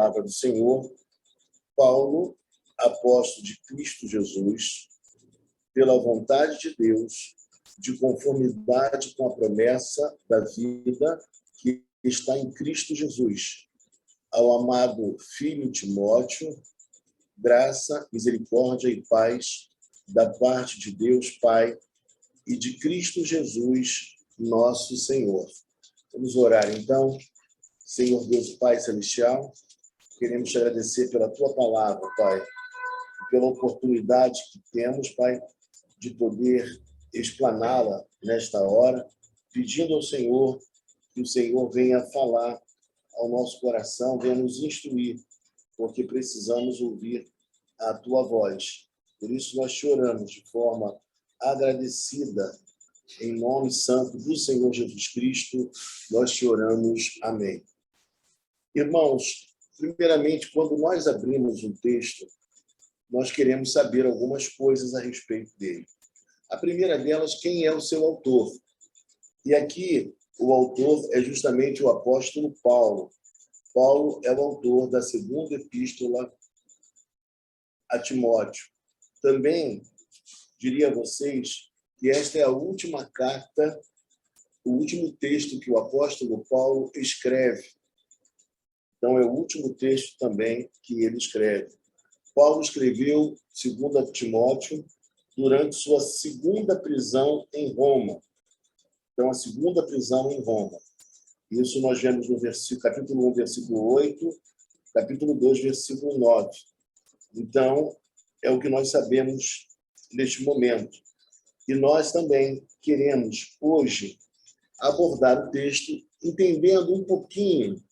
palavra do Senhor, Paulo, apóstolo de Cristo Jesus, pela vontade de Deus, de conformidade com a promessa da vida que está em Cristo Jesus, ao amado filho Timóteo, graça, misericórdia e paz da parte de Deus Pai e de Cristo Jesus, nosso Senhor. Vamos orar, então. Senhor Deus Pai Celestial, queremos te agradecer pela tua palavra, Pai, pela oportunidade que temos, Pai, de poder explaná-la nesta hora, pedindo ao Senhor que o Senhor venha falar ao nosso coração, venha nos instruir, porque precisamos ouvir a tua voz. Por isso nós te oramos de forma agradecida, em nome santo do Senhor Jesus Cristo, nós te oramos. Amém. Irmãos, primeiramente, quando nós abrimos um texto, nós queremos saber algumas coisas a respeito dele. A primeira delas, quem é o seu autor? E aqui, o autor é justamente o apóstolo Paulo. Paulo é o autor da segunda epístola a Timóteo. Também diria a vocês que esta é a última carta, o último texto que o apóstolo Paulo escreve. Então, é o último texto também que ele escreve. Paulo escreveu 2 Timóteo durante sua segunda prisão em Roma. Então, a segunda prisão em Roma. Isso nós vemos no capítulo 1, versículo 8, capítulo 2, versículo 9. Então, é o que nós sabemos neste momento. E nós também queremos, hoje, abordar o texto entendendo um pouquinho,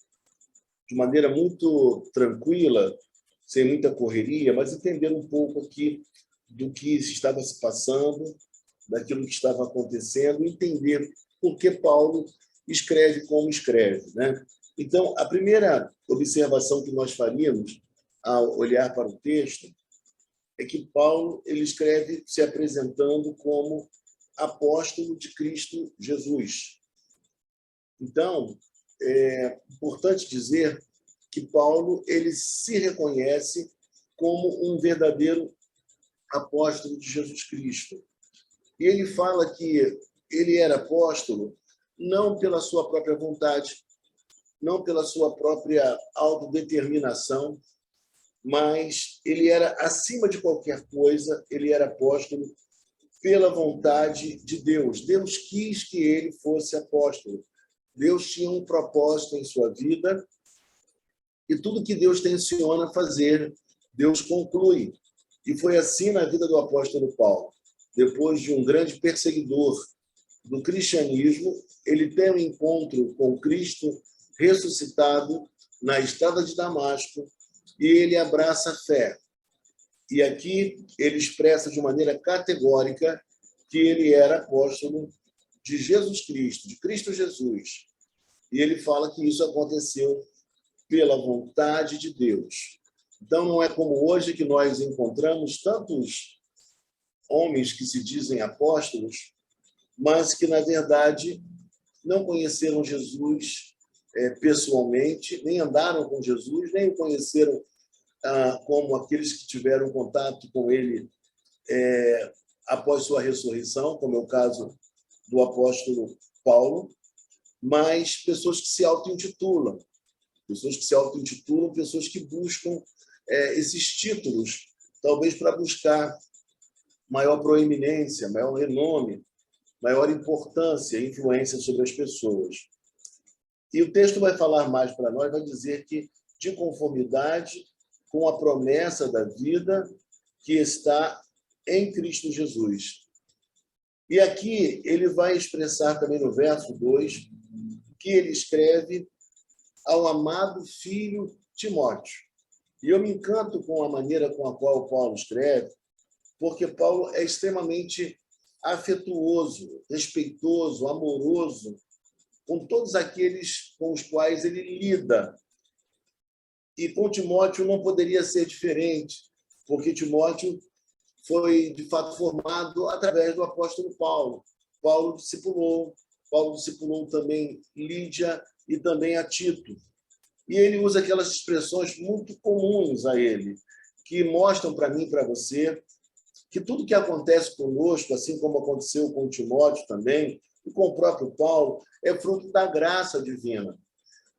de maneira muito tranquila, sem muita correria, mas entendendo um pouco aqui do que estava se passando, daquilo que estava acontecendo, entender por que Paulo escreve como escreve, né? Então, a primeira observação que nós faríamos ao olhar para o texto é que Paulo ele escreve se apresentando como apóstolo de Cristo Jesus. Então, é importante dizer que Paulo ele se reconhece como um verdadeiro apóstolo de Jesus Cristo. E ele fala que ele era apóstolo não pela sua própria vontade, não pela sua própria autodeterminação, mas ele era, acima de qualquer coisa, ele era apóstolo pela vontade de Deus. Deus quis que ele fosse apóstolo. Deus tinha um propósito em sua vida e tudo que Deus tenciona fazer, Deus conclui. E foi assim na vida do apóstolo Paulo. Depois de um grande perseguidor do cristianismo, ele tem um encontro com Cristo ressuscitado na estrada de Damasco e ele abraça a fé. E aqui ele expressa de maneira categórica que ele era apóstolo de Jesus Cristo, de Cristo Jesus. E ele fala que isso aconteceu pela vontade de Deus. Então, não é como hoje que nós encontramos tantos homens que se dizem apóstolos, mas que, na verdade, não conheceram Jesus pessoalmente, nem andaram com Jesus, nem o conheceram como aqueles que tiveram contato com ele após sua ressurreição, como é o caso do apóstolo Paulo, mas pessoas que se auto-intitulam, pessoas que buscam esses títulos, talvez para buscar maior proeminência, maior renome, maior importância, influência sobre as pessoas. E o texto vai falar mais para nós, vai dizer que de conformidade com a promessa da vida que está em Cristo Jesus. E aqui ele vai expressar também no verso 2 que ele escreve ao amado filho Timóteo. E eu me encanto com a maneira com a qual Paulo escreve, porque Paulo é extremamente afetuoso, respeitoso, amoroso com todos aqueles com os quais ele lida. E com Timóteo não poderia ser diferente, porque Timóteo foi, de fato, formado através do apóstolo Paulo. Paulo discipulou também Lídia e também a Tito. E ele usa aquelas expressões muito comuns a ele, que mostram para mim e para você que tudo que acontece conosco, assim como aconteceu com Timóteo também, e com o próprio Paulo, é fruto da graça divina.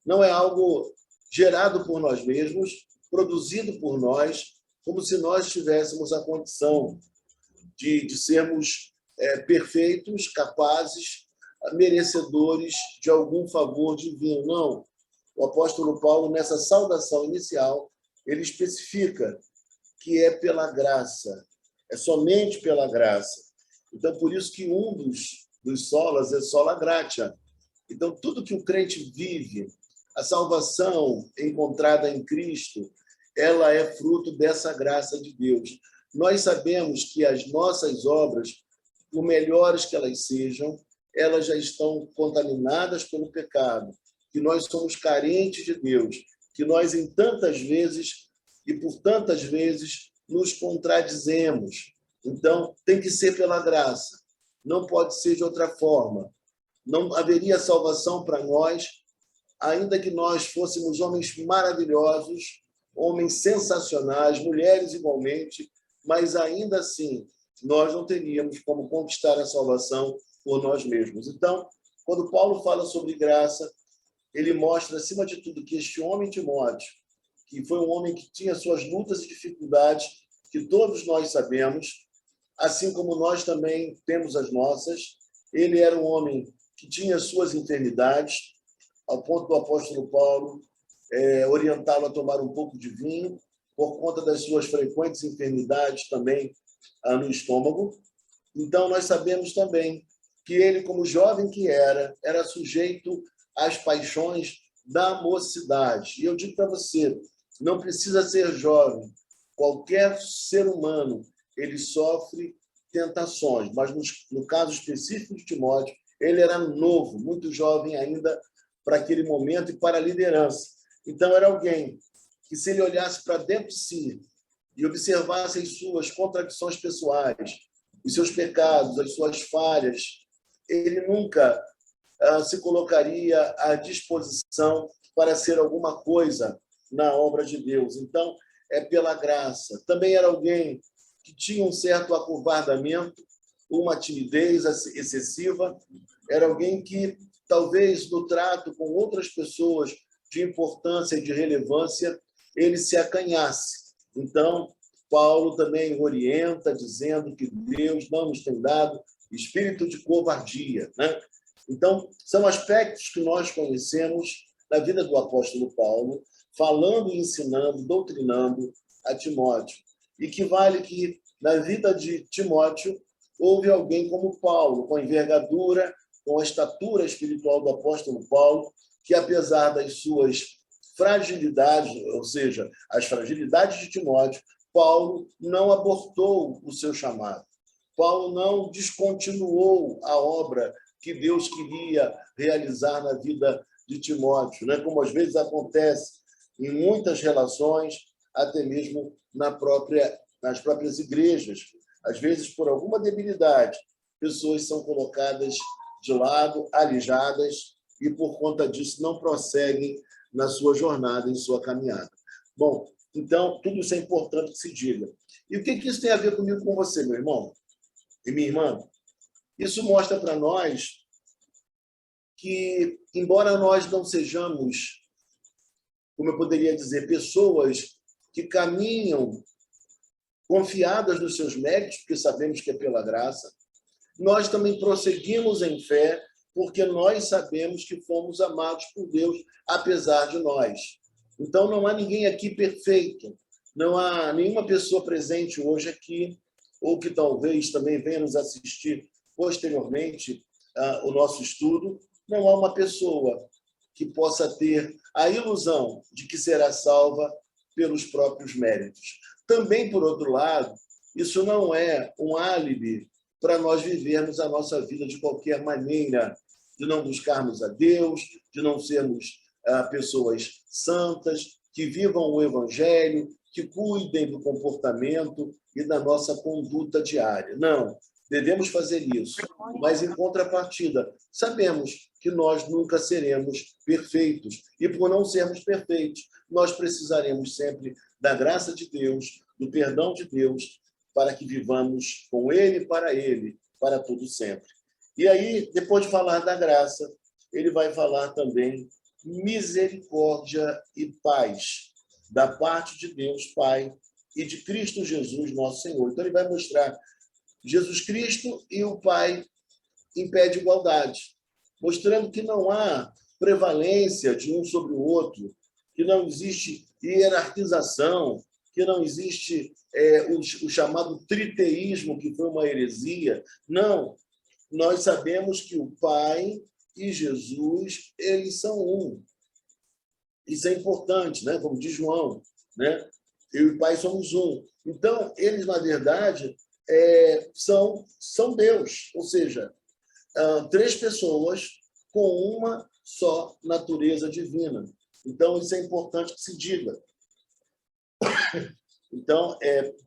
Não é algo gerado por nós mesmos, produzido por nós, como se nós tivéssemos a condição de sermos perfeitos, capazes, merecedores de algum favor divino. Não. O apóstolo Paulo, nessa saudação inicial, ele especifica que é pela graça, é somente pela graça. Então, por isso que um dos solas é sola gratia. Então, tudo que o crente vive, a salvação encontrada em Cristo, ela é fruto dessa graça de Deus. Nós sabemos que as nossas obras, por melhores que elas sejam, elas já estão contaminadas pelo pecado, que nós somos carentes de Deus, que nós, em tantas vezes e por tantas vezes, nos contradizemos. Então, tem que ser pela graça. Não pode ser de outra forma. Não haveria salvação para nós, ainda que nós fôssemos homens maravilhosos, homens sensacionais, mulheres igualmente, mas ainda assim, nós não teríamos como conquistar a salvação por nós mesmos. Então, quando Paulo fala sobre graça, ele mostra, acima de tudo, que este homem Timóteo, que foi um homem que tinha suas lutas e dificuldades, que todos nós sabemos, assim como nós também temos as nossas. Ele era um homem que tinha suas enfermidades, ao ponto do apóstolo Paulo orientá-lo a tomar um pouco de vinho, por conta das suas frequentes enfermidades também no estômago. Então, nós sabemos também que ele, como jovem que era sujeito às paixões da mocidade. E eu digo para você, não precisa ser jovem. Qualquer ser humano, ele sofre tentações, mas no caso específico de Timóteo, ele era novo, muito jovem ainda para aquele momento e para a liderança. Então, era alguém que, se ele olhasse para dentro de si e observasse as suas contradições pessoais, os seus pecados, as suas falhas, ele nunca se colocaria à disposição para ser alguma coisa na obra de Deus. Então, é pela graça. Também era alguém que tinha um certo acovardamento, uma timidez excessiva. Era alguém que, talvez, no trato com outras pessoas de importância e de relevância, ele se acanhasse. Então, Paulo também orienta, dizendo que Deus não nos tem dado espírito de covardia, né? Então, são aspectos que nós conhecemos na vida do apóstolo Paulo, falando, ensinando, doutrinando a Timóteo. E que vale que, na vida de Timóteo, houve alguém como Paulo, com a envergadura, com a estatura espiritual do apóstolo Paulo, que, apesar das suas fragilidades, ou seja, as fragilidades de Timóteo, Paulo não abortou o seu chamado. Paulo não descontinuou a obra que Deus queria realizar na vida de Timóteo, né? Como às vezes acontece em muitas relações, até mesmo nas próprias igrejas. Às vezes, por alguma debilidade, pessoas são colocadas de lado, alijadas, e por conta disso não prosseguem na sua jornada, em sua caminhada. Bom, então, tudo isso é importante que se diga. E o que isso tem a ver comigo, com você, meu irmão e minha irmã? Isso mostra para nós que, embora nós não sejamos, como eu poderia dizer, pessoas que caminham confiadas nos seus méritos, porque sabemos que é pela graça, nós também prosseguimos em fé, porque nós sabemos que fomos amados por Deus, apesar de nós. Então, não há ninguém aqui perfeito, não há nenhuma pessoa presente hoje aqui, ou que talvez também venha nos assistir posteriormente o nosso estudo, não há uma pessoa que possa ter a ilusão de que será salva pelos próprios méritos. Também, por outro lado, isso não é um álibi para nós vivermos a nossa vida de qualquer maneira, de não buscarmos a Deus, de não sermos pessoas santas, que vivam o Evangelho, que cuidem do comportamento e da nossa conduta diária. Não, devemos fazer isso. Mas, em contrapartida, sabemos que nós nunca seremos perfeitos. E por não sermos perfeitos, nós precisaremos sempre da graça de Deus, do perdão de Deus, para que vivamos com Ele, para todo sempre. E aí, depois de falar da graça, ele vai falar também misericórdia e paz da parte de Deus Pai e de Cristo Jesus, nosso Senhor. Então, ele vai mostrar Jesus Cristo e o Pai em pé de igualdade, mostrando que não há prevalência de um sobre o outro, que não existe hierarquização, que não existe o chamado triteísmo, que foi uma heresia. Não, nós sabemos que o Pai e Jesus, eles são um. Isso é importante, né? Como diz João, né? Eu e o Pai somos um. Então, eles, na verdade, são Deus, ou seja, três pessoas com uma só natureza divina. Então, isso é importante que se diga. Então,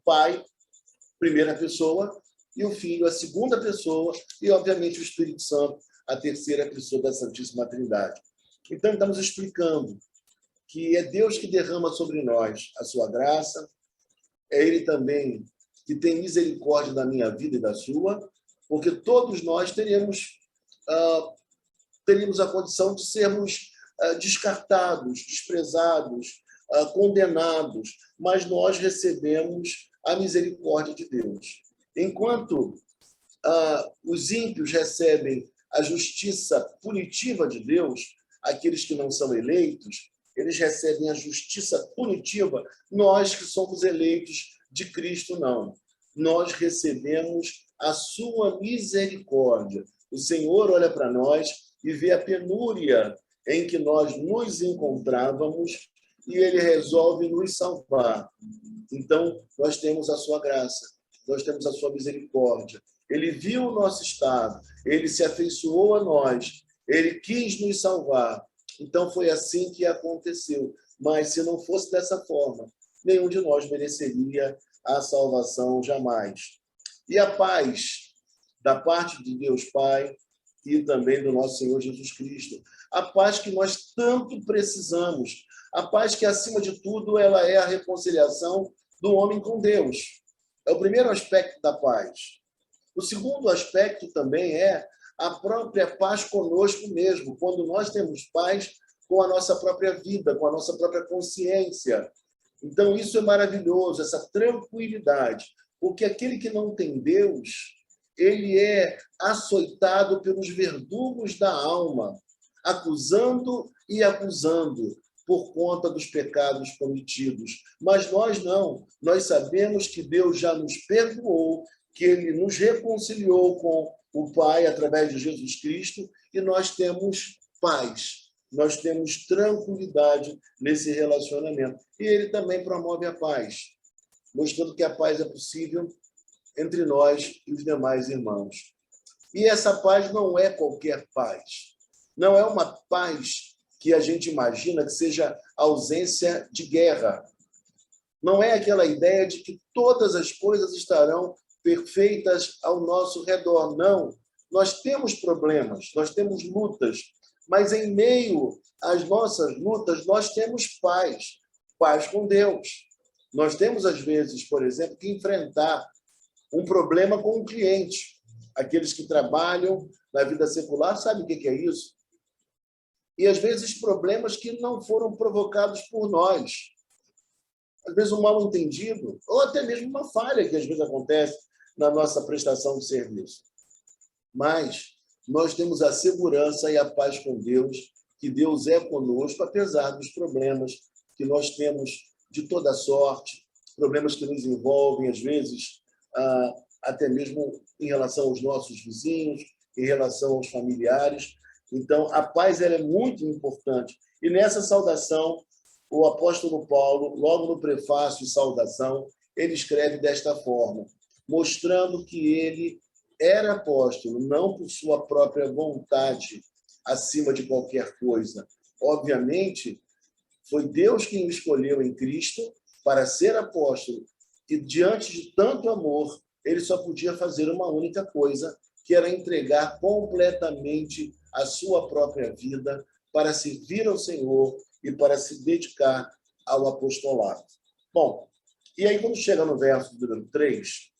Pai, primeira pessoa, e o Filho, a segunda pessoa, e, obviamente, o Espírito Santo, a terceira pessoa da Santíssima Trindade. Então, estamos explicando que é Deus que derrama sobre nós a sua graça, é Ele também que tem misericórdia da minha vida e da sua, porque todos nós teríamos a condição de sermos descartados, desprezados, condenados, mas nós recebemos a misericórdia de Deus. Enquanto os ímpios recebem a justiça punitiva de Deus, aqueles que não são eleitos, eles recebem a justiça punitiva. Nós que somos eleitos de Cristo, não. Nós recebemos a sua misericórdia. O Senhor olha para nós e vê a penúria em que nós nos encontrávamos e Ele resolve nos salvar. Então, nós temos a sua graça, nós temos a sua misericórdia. Ele viu o nosso estado, Ele se afeiçoou a nós, Ele quis nos salvar. Então, foi assim que aconteceu. Mas, se não fosse dessa forma, nenhum de nós mereceria a salvação jamais. E a paz da parte de Deus Pai e também do nosso Senhor Jesus Cristo. A paz que nós tanto precisamos. A paz que, acima de tudo, ela é a reconciliação do homem com Deus. É o primeiro aspecto da paz. O segundo aspecto também é a própria paz conosco mesmo, quando nós temos paz com a nossa própria vida, com a nossa própria consciência. Então, isso é maravilhoso, essa tranquilidade, porque aquele que não tem Deus, ele é açoitado pelos verdugos da alma, acusando e acusando por conta dos pecados cometidos. Mas nós não, nós sabemos que Deus já nos perdoou, que Ele nos reconciliou com o Pai através de Jesus Cristo, e nós temos paz, nós temos tranquilidade nesse relacionamento. E Ele também promove a paz, mostrando que a paz é possível entre nós e os demais irmãos. E essa paz não é qualquer paz. Não é uma paz que a gente imagina que seja ausência de guerra. Não é aquela ideia de que todas as coisas estarão perfeitas ao nosso redor. Não. Nós temos problemas, nós temos lutas, mas em meio às nossas lutas, nós temos paz. Paz com Deus. Nós temos, às vezes, por exemplo, que enfrentar um problema com um cliente. Aqueles que trabalham na vida secular sabem o que é isso. E, às vezes, problemas que não foram provocados por nós. Às vezes, um mal-entendido, ou até mesmo uma falha que, às vezes, acontece na nossa prestação de serviço. Mas nós temos a segurança e a paz com Deus, que Deus é conosco, apesar dos problemas que nós temos de toda sorte, problemas que nos envolvem, às vezes, até mesmo em relação aos nossos vizinhos, em relação aos familiares. Então, a paz ela é muito importante. E nessa saudação, o apóstolo Paulo, logo no prefácio e saudação, ele escreve desta forma, mostrando que ele era apóstolo, não por sua própria vontade, acima de qualquer coisa. Obviamente, foi Deus quem o escolheu em Cristo para ser apóstolo, e diante de tanto amor, ele só podia fazer uma única coisa, que era entregar completamente a sua própria vida para servir ao Senhor e para se dedicar ao apostolado. Bom, e aí quando chega no verso número 3,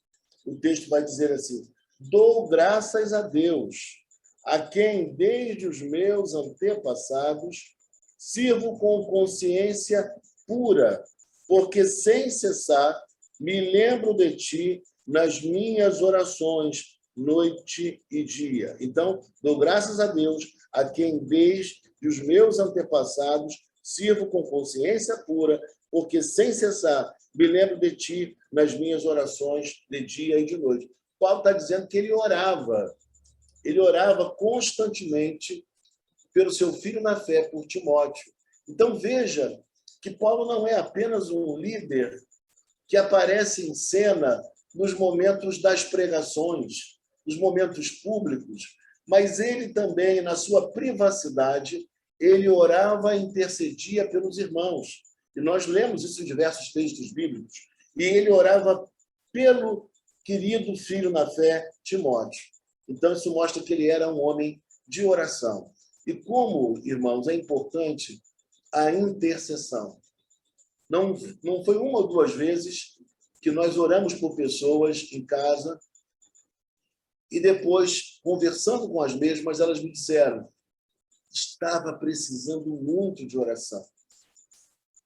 o texto vai dizer assim: dou graças a Deus, a quem desde os meus antepassados sirvo com consciência pura, porque sem cessar me lembro de ti nas minhas orações, noite e dia. Então, dou graças a Deus, a quem desde os meus antepassados sirvo com consciência pura, porque sem cessar me lembro de ti nas minhas orações de dia e de noite. Paulo está dizendo que ele orava constantemente pelo seu filho na fé, por Timóteo. Então, veja que Paulo não é apenas um líder que aparece em cena nos momentos das pregações, nos momentos públicos, mas ele também, na sua privacidade, ele orava e intercedia pelos irmãos. E nós lemos isso em diversos textos bíblicos. E ele orava pelo querido filho na fé, Timóteo. Então, isso mostra que ele era um homem de oração. E como, irmãos, é importante a intercessão. Não foi uma ou duas vezes que nós oramos por pessoas em casa e depois, conversando com as mesmas, elas me disseram: estava precisando muito de oração.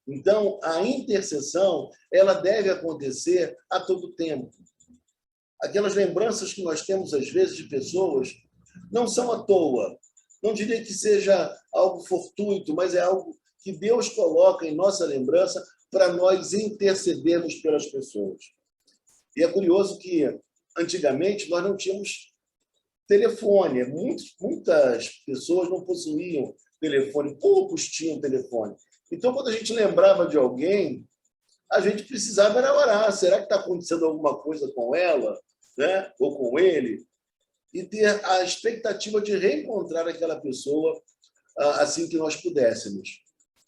Então, a intercessão, ela deve acontecer a todo tempo. Aquelas lembranças que nós temos, às vezes, de pessoas, não são à toa. Não diria que seja algo fortuito, mas é algo que Deus coloca em nossa lembrança para nós intercedermos pelas pessoas. E é curioso que, antigamente, nós não tínhamos telefone. Muitas pessoas não possuíam telefone, poucos tinham telefone. Então, quando a gente lembrava de alguém, a gente precisava era orar. Será que está acontecendo alguma coisa com ela, né? Ou com ele? E ter a expectativa de reencontrar aquela pessoa assim que nós pudéssemos.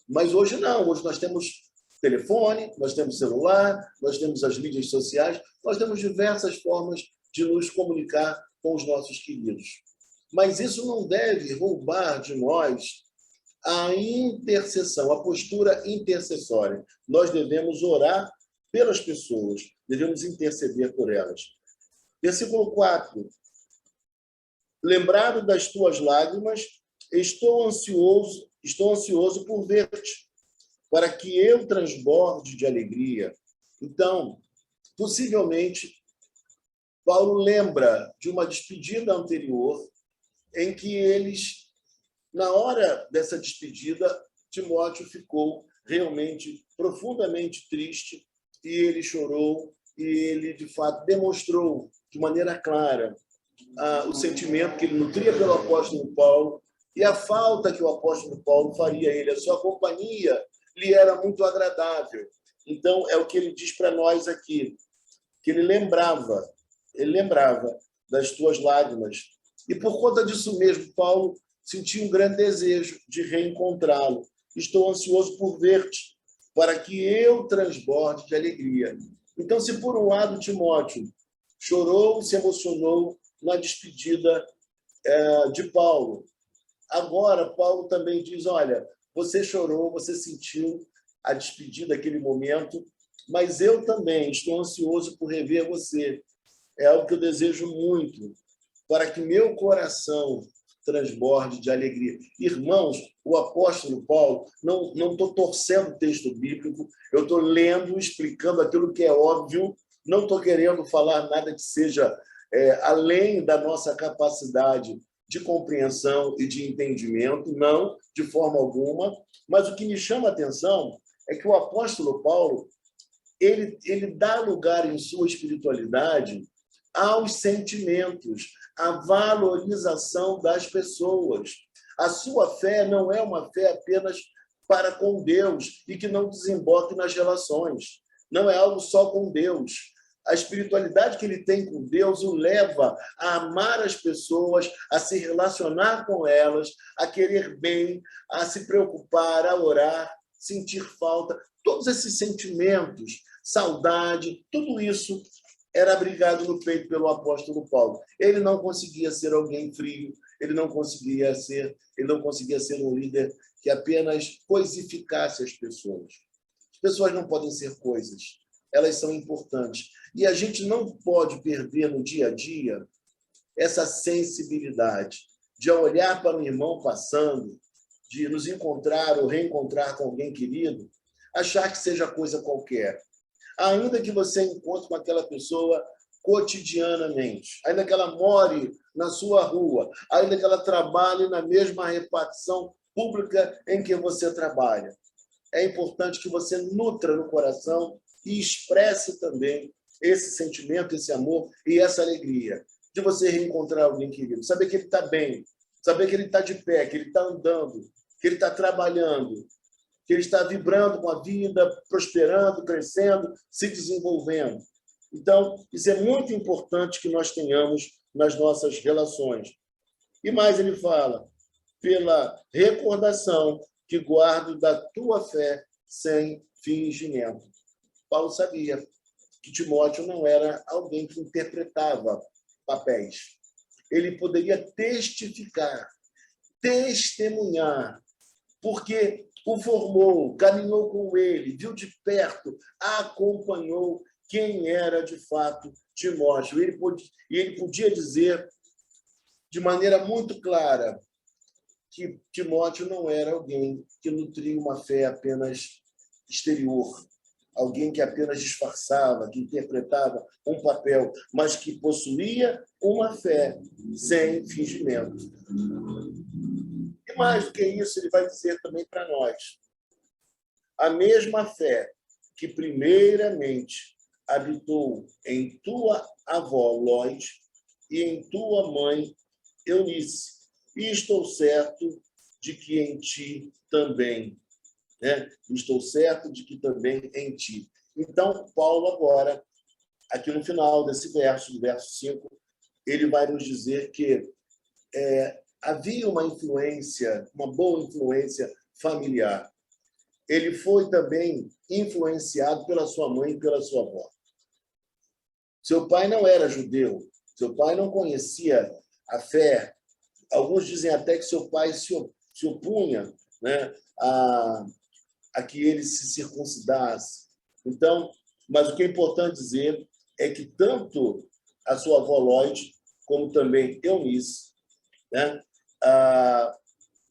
Mas hoje não. Hoje nós temos telefone, nós temos celular, nós temos as mídias sociais, nós temos diversas formas de nos comunicar com os nossos queridos. Mas isso não deve roubar de nós a intercessão, a postura intercessória. Nós devemos orar pelas pessoas, devemos interceder por elas. Versículo 4. Lembrado das tuas lágrimas, estou ansioso por ver-te, para que eu transborde de alegria. Então, possivelmente, Paulo lembra de uma despedida anterior em que eles, na hora dessa despedida, Timóteo ficou realmente profundamente triste e ele chorou e ele, de fato, demonstrou de maneira clara o sentimento que ele nutria pelo apóstolo Paulo e a falta que o apóstolo Paulo faria a ele. A sua companhia lhe era muito agradável. Então, é o que ele diz para nós aqui, que ele lembrava das tuas lágrimas. E por conta disso mesmo, Paulo sentiu um grande desejo de reencontrá-lo. Estou ansioso por ver-te, para que eu transborde de alegria. Então, se por um lado Timóteo chorou, se emocionou na despedida de Paulo, agora Paulo também diz: olha, você chorou, você sentiu a despedida daquele momento, mas eu também estou ansioso por rever você. É algo que eu desejo muito, para que meu coração transborde de alegria. Irmãos, o apóstolo Paulo, não estou torcendo o texto bíblico, eu estou lendo, explicando aquilo que é óbvio, não estou querendo falar nada que seja além da nossa capacidade de compreensão e de entendimento, não, de forma alguma, mas o que me chama a atenção é que o apóstolo Paulo, ele dá lugar em sua espiritualidade aos sentimentos, à valorização das pessoas. A sua fé não é uma fé apenas para com Deus e que não desemboque nas relações. Não é algo só com Deus. A espiritualidade que ele tem com Deus o leva a amar as pessoas, a se relacionar com elas, a querer bem, a se preocupar, a orar, sentir falta. Todos esses sentimentos, saudade, tudo isso era abrigado no peito pelo apóstolo Paulo. Ele não conseguia ser alguém frio, ele não conseguia ser um líder que apenas coisificasse as pessoas. As pessoas não podem ser coisas, elas são importantes. E a gente não pode perder no dia a dia essa sensibilidade de olhar para um irmão passando, de nos encontrar ou reencontrar com alguém querido, achar que seja coisa qualquer. Ainda que você encontre com aquela pessoa cotidianamente, ainda que ela more na sua rua, ainda que ela trabalhe na mesma repartição pública em que você trabalha, é importante que você nutra no coração e expresse também esse sentimento, esse amor e essa alegria de você reencontrar alguém querido, saber que ele está bem, saber que ele está de pé, que ele está andando, que ele está trabalhando, que ele está vibrando com a vida, prosperando, crescendo, se desenvolvendo. Então, isso é muito importante que nós tenhamos nas nossas relações. E mais ele fala, pela recordação que guardo da tua fé sem fingimento. Paulo sabia que Timóteo não era alguém que interpretava papéis. Ele poderia testificar, testemunhar, porque o formou, caminhou com ele, viu de perto, acompanhou quem era de fato Timóteo. Ele podia dizer de maneira muito clara que Timóteo não era alguém que nutria uma fé apenas exterior, alguém que apenas disfarçava, que interpretava um papel, mas que possuía uma fé sem fingimento. E mais do que isso, ele vai dizer também para nós. A mesma fé que primeiramente habitou em tua avó Loide e em tua mãe Eunice, e estou certo de que em ti também. Estou certo de que também em ti. Então, Paulo agora, aqui no final desse verso, do verso 5, ele vai nos dizer que havia uma influência, uma boa influência familiar. Ele foi também influenciado pela sua mãe e pela sua avó. Seu pai não era judeu, seu pai não conhecia a fé. Alguns dizem até que seu pai se opunha, a que ele se circuncidasse. Então, mas o que é importante dizer é que tanto a sua avó Loide, como também Eunice,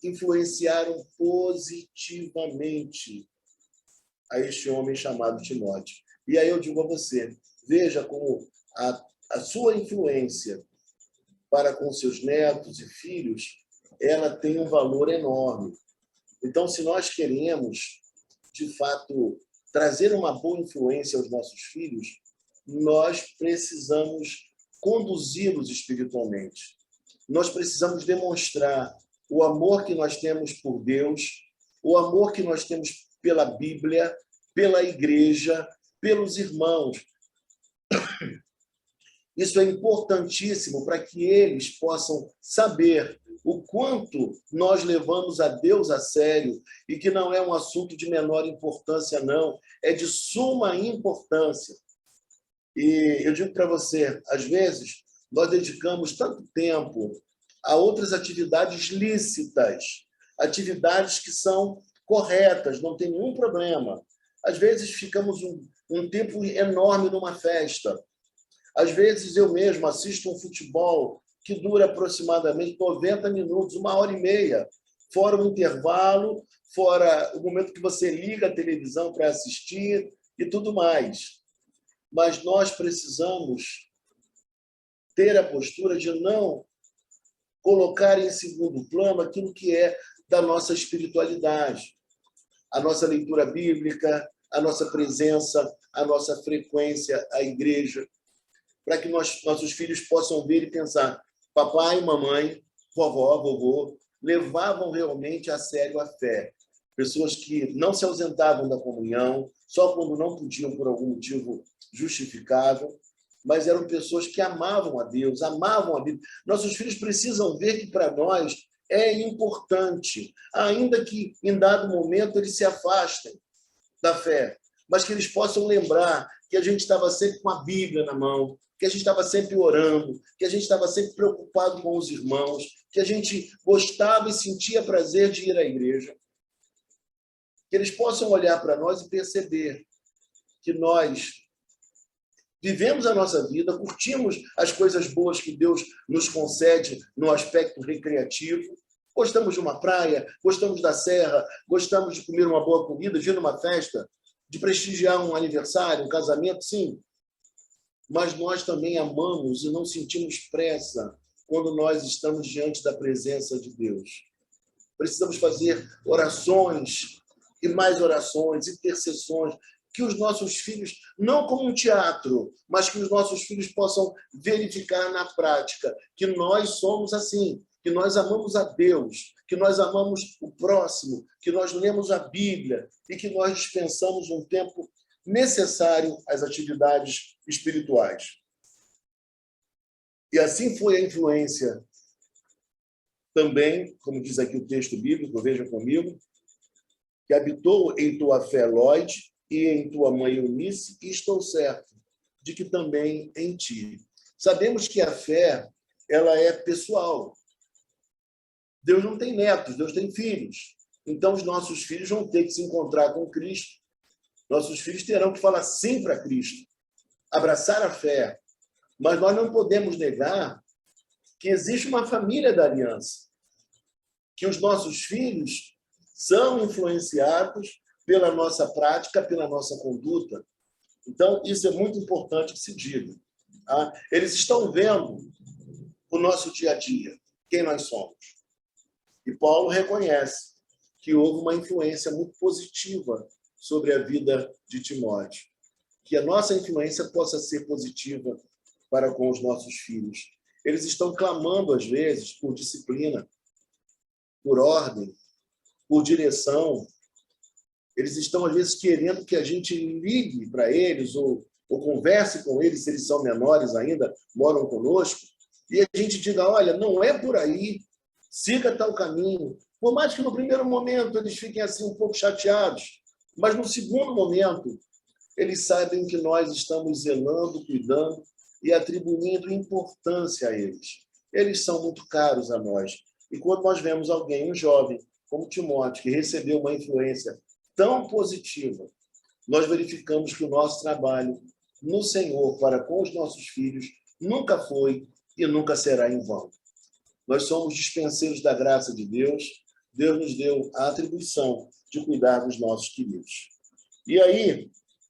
influenciaram positivamente a este homem chamado Timóteo. E aí eu digo a você, veja como a sua influência para com seus netos e filhos, ela tem um valor enorme. Então, se nós queremos, de fato, trazer uma boa influência aos nossos filhos, nós precisamos conduzi-los espiritualmente. Nós precisamos demonstrar o amor que nós temos por Deus, o amor que nós temos pela Bíblia, pela igreja, pelos irmãos. Isso é importantíssimo para que eles possam saber o quanto nós levamos a Deus a sério e que não é um assunto de menor importância, não. É de suma importância. E eu digo para você, às vezes, nós dedicamos tanto tempo a outras atividades lícitas, atividades que são corretas, não tem nenhum problema. Às vezes, ficamos um tempo enorme numa festa. Às vezes, eu mesmo assisto um futebol que dura aproximadamente 90 minutos, 1h30, fora o intervalo, fora o momento que você liga a televisão para assistir e tudo mais. Mas nós precisamos ter a postura de não colocar em segundo plano aquilo que é da nossa espiritualidade, a nossa leitura bíblica, a nossa presença, a nossa frequência à igreja, para que nossos filhos possam ver e pensar, papai, mamãe, vovó, vovô, levavam realmente a sério a fé. Pessoas que não se ausentavam da comunhão, só quando não podiam por algum motivo justificável, mas eram pessoas que amavam a Deus, amavam a Bíblia. Nossos filhos precisam ver que para nós é importante, ainda que em dado momento eles se afastem da fé, mas que eles possam lembrar que a gente estava sempre com a Bíblia na mão, que a gente estava sempre orando, que a gente estava sempre preocupado com os irmãos, que a gente gostava e sentia prazer de ir à igreja. Que eles possam olhar para nós e perceber que nós vivemos a nossa vida, curtimos as coisas boas que Deus nos concede no aspecto recreativo. Gostamos de uma praia, gostamos da serra, gostamos de comer uma boa comida, de ir numa festa, de prestigiar um aniversário, um casamento, sim. Mas nós também amamos e não sentimos pressa quando nós estamos diante da presença de Deus. Precisamos fazer orações e mais orações, intercessões, que os nossos filhos, não como um teatro, mas que os nossos filhos possam verificar na prática que nós somos assim, que nós amamos a Deus, que nós amamos o próximo, que nós lemos a Bíblia e que nós dispensamos um tempo necessário às atividades espirituais. E assim foi a influência também, como diz aqui o texto bíblico, veja comigo, que habitou em tua fé, Lloyd, e em tua mãe Eunice, e estou certo de que também em ti. Sabemos que a fé, ela é pessoal. Deus não tem netos, Deus tem filhos. Então, os nossos filhos vão ter que se encontrar com Cristo. Nossos filhos terão que falar sim para Cristo, abraçar a fé. Mas nós não podemos negar que existe uma família da aliança, que os nossos filhos são influenciados pela nossa prática, pela nossa conduta. Então, isso é muito importante que se diga. Tá? Eles estão vendo o nosso dia a dia, quem nós somos. E Paulo reconhece que houve uma influência muito positiva sobre a vida de Timóteo. Que a nossa influência possa ser positiva para com os nossos filhos. Eles estão clamando, às vezes, por disciplina, por ordem, por direção. Eles estão, às vezes, querendo que a gente ligue para eles ou converse com eles, se eles são menores ainda, moram conosco, e a gente diga, olha, não é por aí, siga tal caminho. Por mais que no primeiro momento eles fiquem assim um pouco chateados, mas no segundo momento eles sabem que nós estamos zelando, cuidando e atribuindo importância a eles. Eles são muito caros a nós. E quando nós vemos alguém, um jovem, como Timóteo, que recebeu uma influência tão positiva, nós verificamos que o nosso trabalho no Senhor para com os nossos filhos nunca foi e nunca será em vão. Nós somos dispenseiros da graça de Deus. Deus nos deu a atribuição de cuidar dos nossos queridos. E aí,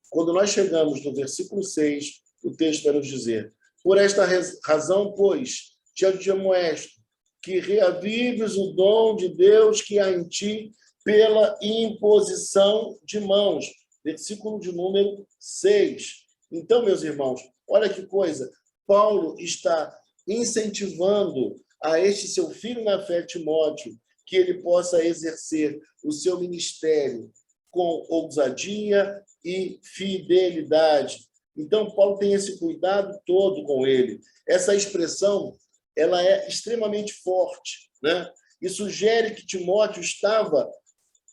quando nós chegamos no versículo 6, o texto vai nos dizer: por esta razão, pois, te admoesto que reavives o dom de Deus que há em ti pela imposição de mãos. Versículo de número 6. Então, meus irmãos, olha que coisa. Paulo está incentivando a este seu filho na fé, Timóteo, que ele possa exercer o seu ministério com ousadia e fidelidade. Então, Paulo tem esse cuidado todo com ele. Essa expressão, ela é extremamente forte, né? E sugere que Timóteo estava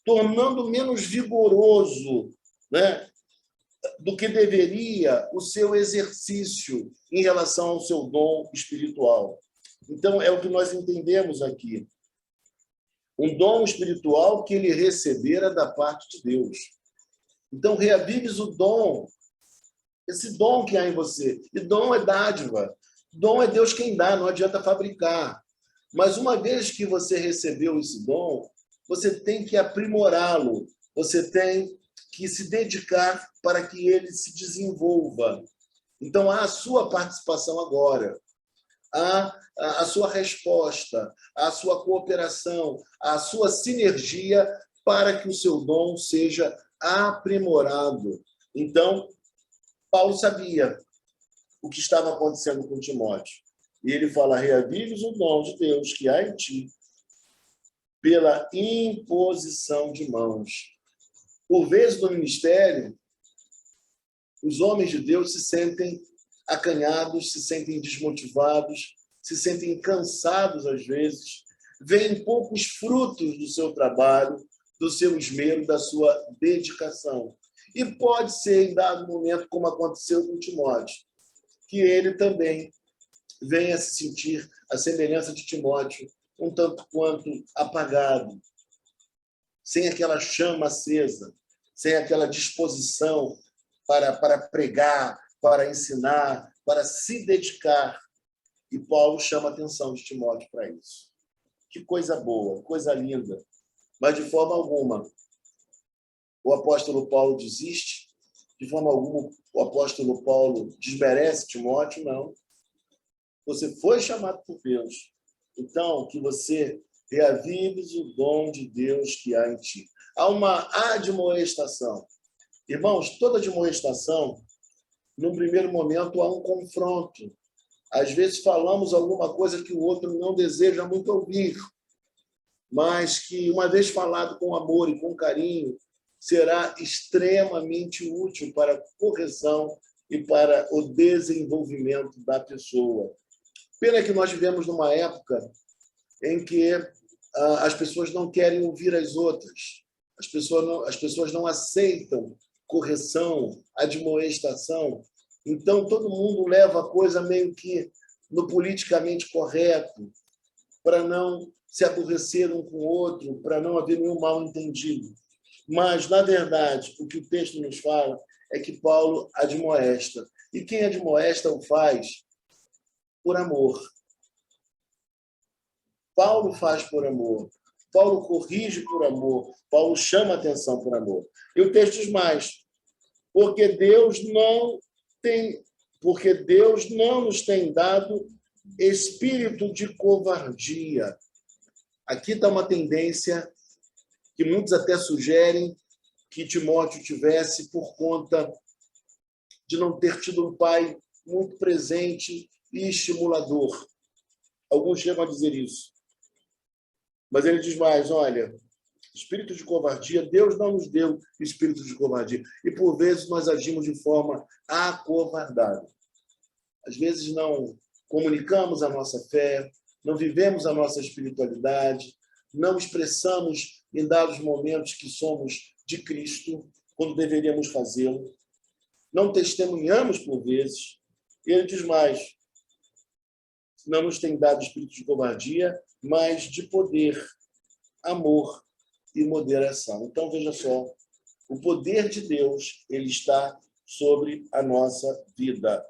tornando menos vigoroso, né, do que deveria o seu exercício em relação ao seu dom espiritual. Então, é o que nós entendemos aqui. Um dom espiritual que ele recebera da parte de Deus. Então, reavives o dom, esse dom que há em você. E dom é dádiva. Dom é Deus quem dá, não adianta fabricar. Mas uma vez que você recebeu esse dom, você tem que aprimorá-lo, você tem que se dedicar para que ele se desenvolva. Então, há a sua participação agora, há a sua resposta, a sua cooperação, a sua sinergia para que o seu dom seja aprimorado. Então, Paulo sabia o que estava acontecendo com Timóteo. E ele fala, reavives o dom de Deus que há em ti pela imposição de mãos. Por vezes, no ministério, os homens de Deus se sentem acanhados, se sentem desmotivados, se sentem cansados, às vezes, veem poucos frutos do seu trabalho, do seu esmero, da sua dedicação. E pode ser, em dado momento, como aconteceu com Timóteo, que ele também venha se sentir a semelhança de Timóteo, um tanto quanto apagado, sem aquela chama acesa, sem aquela disposição para pregar, para ensinar, para se dedicar. E Paulo chama a atenção de Timóteo para isso. Que coisa boa, coisa linda. Mas, de forma alguma, o apóstolo Paulo desiste, de forma alguma o apóstolo Paulo desmerece Timóteo, não. Você foi chamado por Deus. Então, que você reavives o dom de Deus que há em ti. Há uma admoestação. Irmãos, toda admoestação, num primeiro momento, há um confronto. Às vezes falamos alguma coisa que o outro não deseja muito ouvir, mas que, uma vez falado com amor e com carinho, será extremamente útil para a correção e para o desenvolvimento da pessoa. Pena que nós vivemos numa época em que as pessoas não querem ouvir as outras. As pessoas não aceitam correção, admoestação. Então, todo mundo leva a coisa meio que no politicamente correto, para não se aborrecer um com o outro, para não haver nenhum mal-entendido. Mas, na verdade, o que o texto nos fala é que Paulo admoesta. E quem admoesta o faz por amor. Paulo faz por amor. Paulo corrige por amor. Paulo chama a atenção por amor. E o texto diz mais: porque Deus não nos tem dado espírito de covardia. Aqui está uma tendência que muitos até sugerem que Timóteo tivesse por conta de não ter tido um pai muito presente e estimulador. Alguns chegam a dizer isso. Mas ele diz mais, olha, espírito de covardia, Deus não nos deu espírito de covardia. E, por vezes, nós agimos de forma acovardada. Às vezes, não comunicamos a nossa fé, não vivemos a nossa espiritualidade, não expressamos em dados momentos que somos de Cristo, quando deveríamos fazê-lo, não testemunhamos por vezes. E ele diz mais, não nos tem dado espírito de covardia, mas de poder, amor e moderação. Então, veja só, o poder de Deus, ele está sobre a nossa vida.